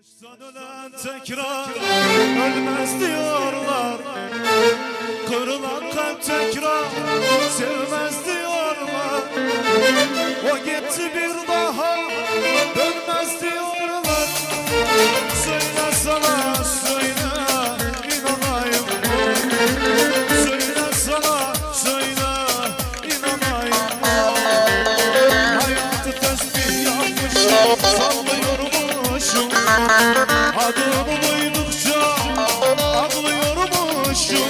Baştan ölen tekrar ölmez diyorlar. Kırılan kalp tekrar sevmez diyorlar. O gitti bir daha dönmez diyorlar. Söyle sana söyle inanayım. Söyle sana söyle inanayım. Hayatı tesbih yapmışım, sallıyormuşum. Adımı duydukça ağlıyormuşum.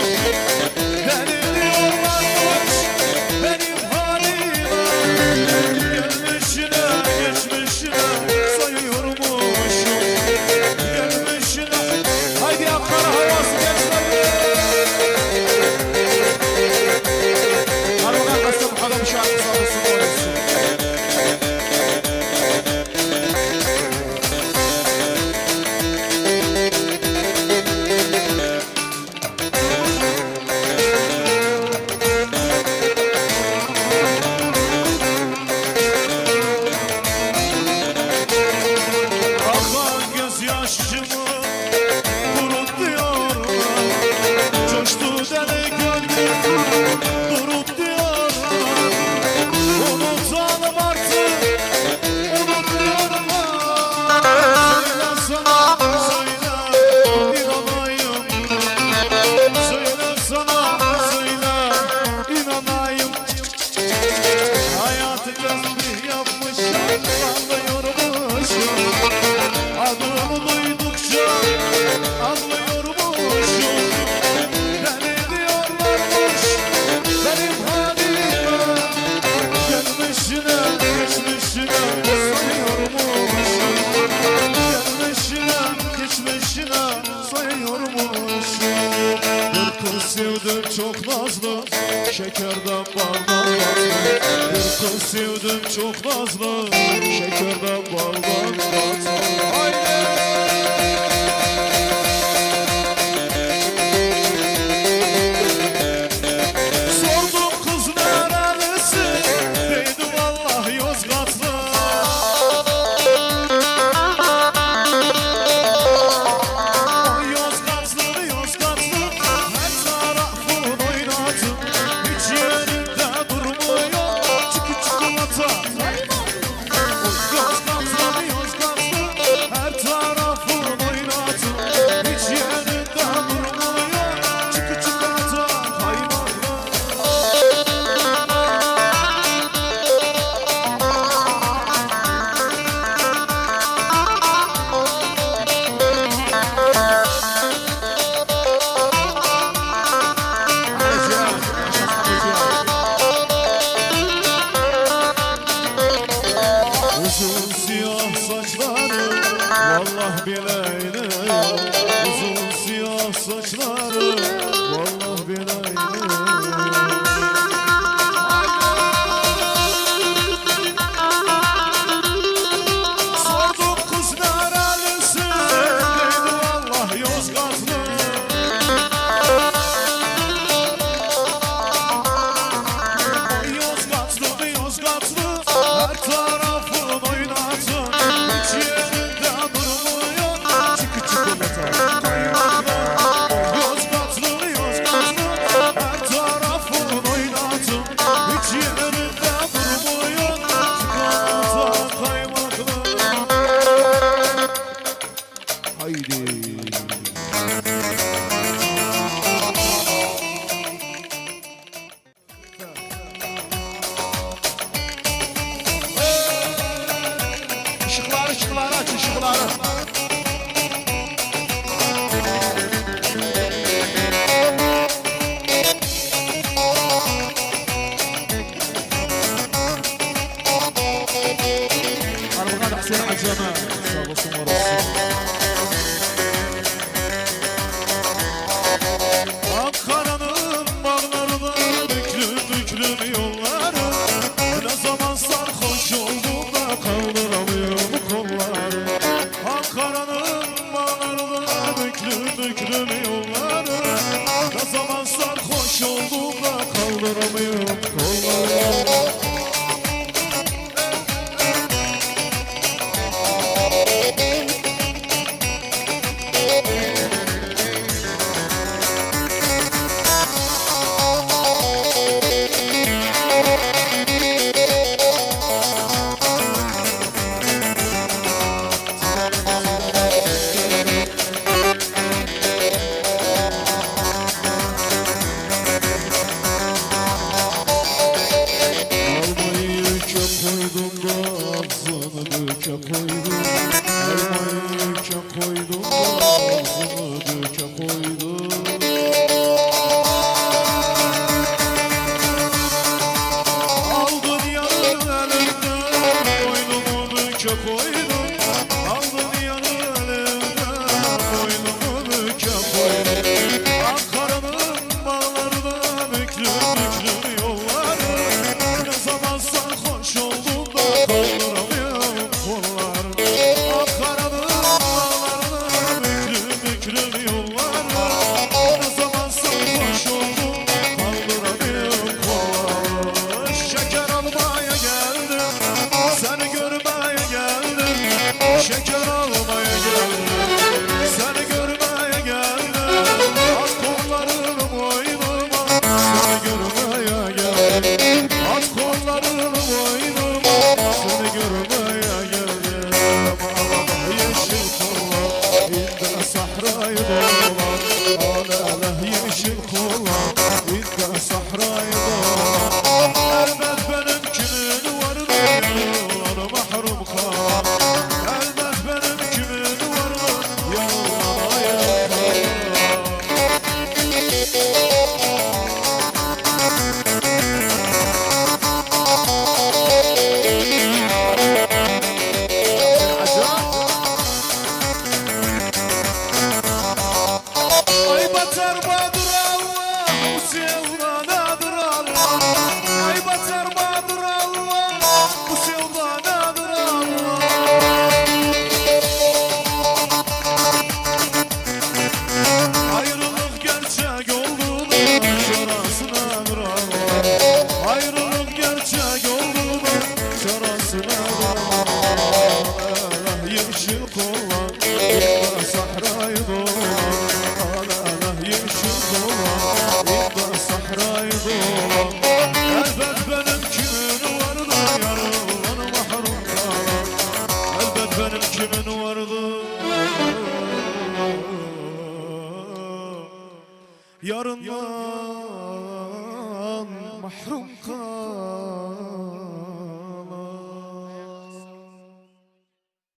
Deli diyorlarmış benim halime. Gelmişine geçmişine sayıyormuşum. Gelmişine. Haydi Ankara havası gençler. Arbakan Kasım Kadam şarkısı alırsın orası. Sevdim çok nazlı, şekerden baldan tatlı. Bir kız sevdim çok nazlı, şekerden baldan tatlı. Sordum kız nerelisin, deydi vallahi Yozgatlı. Vallah bileyni uzun siyah saçları, vallah bileyni. Sordum kız nerelisin, deydi vallah Yozgatlı. Yozgatlı, Yozgatlı, her tarafın oynatın. Hiç yerinde durmuyor, çıkı çikolata kaymakla. Yozgatlı, Yozgatlı, her tarafın oynatın. Hiç yerinde durmuyor, çikolata kaymakla. Haydi. Işıkları aç, ışıkları. Arabada da seni acıma. Sağ olasın orası. Ankara'nın bağlarında büklüm büklüm yolları. Ne zaman sarhoş oldum da kaldıramıyorum kolları. Ankara'nın bağlarında büklüm büklüm yolları. Ne zaman sarhoş oldum da kaldıramıyorum kolları. almaya geldim, seni görmeye geldim. At kollarını boynuma, seni görmeye geldim. At kollarını boynuma, seni görmeye geldim. Yeşil kollar, inde sahrayı dolan. Alele yeşil kollar, inde sahrayı dolan. Elbet benim kimin vardı, yalan mahrum kalan. Elbet benim kimin vardı, yalan kalan. Ay batar Bahadır Allah, bu sevdanadır Allah. Ay batar Bahadır Allah, bu sevdanadır Allah. Ayrılık gerçek olduğunun şarasınadır Allah. Ayrılık gerçek olduğunun şarasınadır Allah. Yeşil kollar, inde sahrayı dolan. Yeşil dolan, inde sahrayı dolan. Elbet benim kimin vardı, yarından mahrum kalan. Elbet benim kimin